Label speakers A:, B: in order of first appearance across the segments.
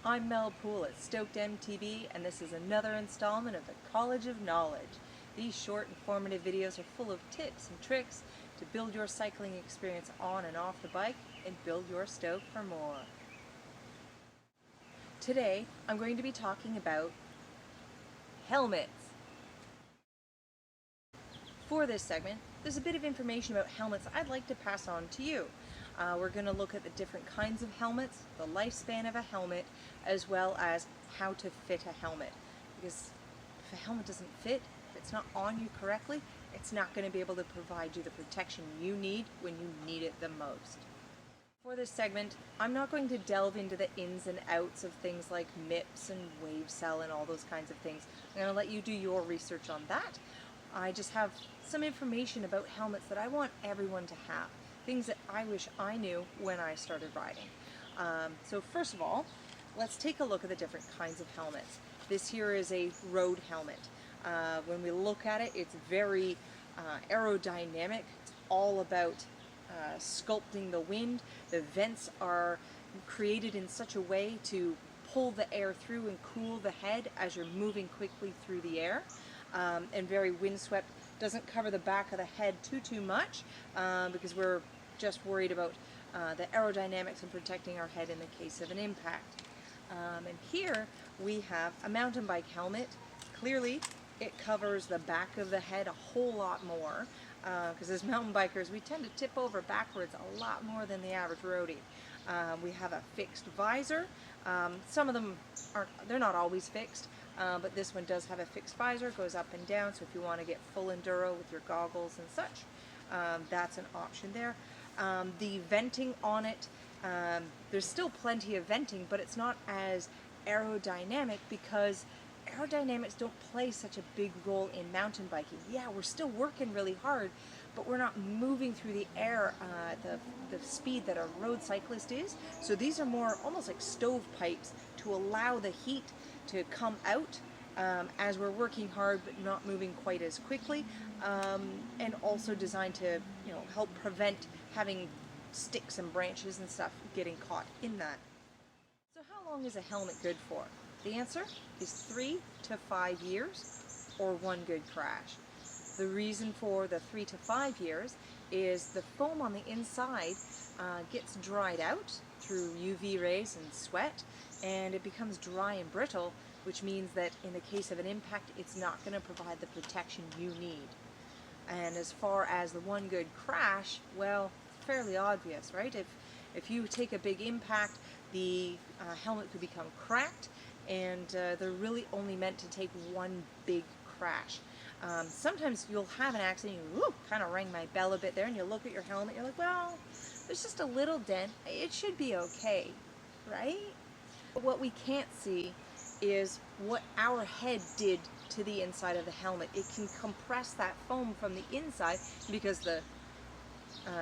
A: I'm Mel Poel at StokedMTB, and this is another installment of the College of Knowledge. These short, informative videos are full of tips and tricks to build your cycling experience on and off the bike and build your stoke for more. Today, I'm going to be talking about helmets. For this segment, there's a bit of information about helmets I'd like to pass on to you. We're going to look at the different kinds of helmets, the lifespan of a helmet, as well as how to fit a helmet. Because if a helmet doesn't fit, if it's not on you correctly, it's not going to be able to provide you the protection you need when you need it the most. For this segment, I'm not going to delve into the ins and outs of things like MIPS and wave cell and all those kinds of things. I'm going to let you do your research on that. I just have some information about helmets that I want everyone to have. Things that I wish I knew when I started riding. So first of all, let's take a look at the different kinds of helmets. This here is a road helmet. When we look at it, it's very aerodynamic. It's all about sculpting the wind. The vents are created in such a way to pull the air through and cool the head as you're moving quickly through the air. And very windswept. Doesn't cover the back of the head too much because we're just worried about the aerodynamics and protecting our head in the case of an impact. And here we have a mountain bike helmet. Clearly it covers the back of the head a whole lot more because as mountain bikers we tend to tip over backwards a lot more than the average roadie. We have a fixed visor. Some of them they're not always fixed. But this one does have a fixed visor, goes up and down, so if you want to get full enduro with your goggles and such, that's an option there. The venting on it, there's still plenty of venting, but it's not as aerodynamic because aerodynamics don't play such a big role in mountain biking. Yeah, we're still working really hard, but we're not moving through the air at the speed that a road cyclist is. So these are more almost like stovepipes to allow the heat to come out as we're working hard but not moving quite as quickly, and also designed to help prevent having sticks and branches and stuff getting caught in that. So how long is a helmet good for? The answer is 3 to 5 years or one good crash. The reason for the 3 to 5 years is the foam on the inside gets dried out through UV rays and sweat, and it becomes dry and brittle, which means that in the case of an impact, it's not going to provide the protection you need. And as far as the one good crash, well, it's fairly obvious, right? If you take a big impact, the helmet could become cracked, and they're really only meant to take one big crash. Sometimes you'll have an accident, you kind of rang my bell a bit there, and you look at your helmet, you're like, well, there's just a little dent, it should be okay, right? But what we can't see is what our head did to the inside of the helmet. It can compress that foam from the inside because the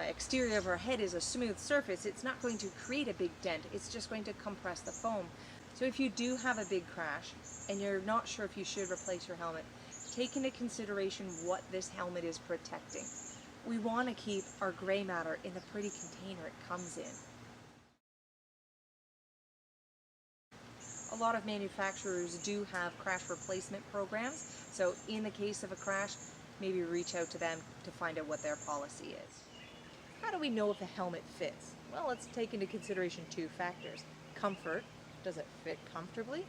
A: exterior of our head is a smooth surface. It's not going to create a big dent, it's just going to compress the foam. So if you do have a big crash and you're not sure if you should replace your helmet, take into consideration what this helmet is protecting. We want to keep our gray matter in the pretty container it comes in. A lot of manufacturers do have crash replacement programs, so in the case of a crash, maybe reach out to them to find out what their policy is. How do we know if a helmet fits? Well, let's take into consideration 2 factors. Comfort. Does it fit comfortably?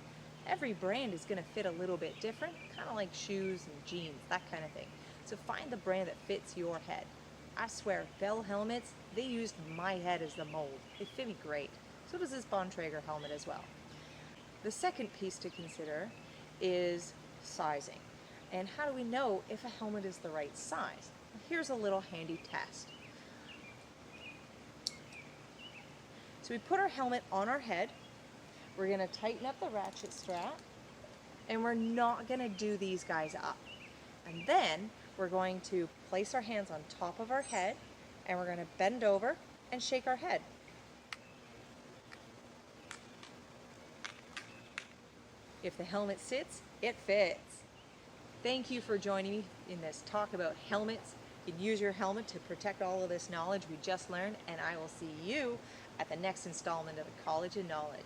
A: Every brand is going to fit a little bit different, kind of like shoes and jeans, that kind of thing. So find the brand that fits your head. I swear, Bell helmets, they used my head as the mold. They fit me great. So does this Bontrager helmet as well. The second piece to consider is sizing. And how do we know if a helmet is the right size? Well, here's a little handy test. So we put our helmet on our head. We're going to tighten up the ratchet strap, and we're not going to do these guys up. And then we're going to place our hands on top of our head, and we're going to bend over and shake our head. If the helmet sits, it fits. Thank you for joining me in this talk about helmets. You can use your helmet to protect all of this knowledge we just learned, and I will see you at the next installment of the College of Knowledge.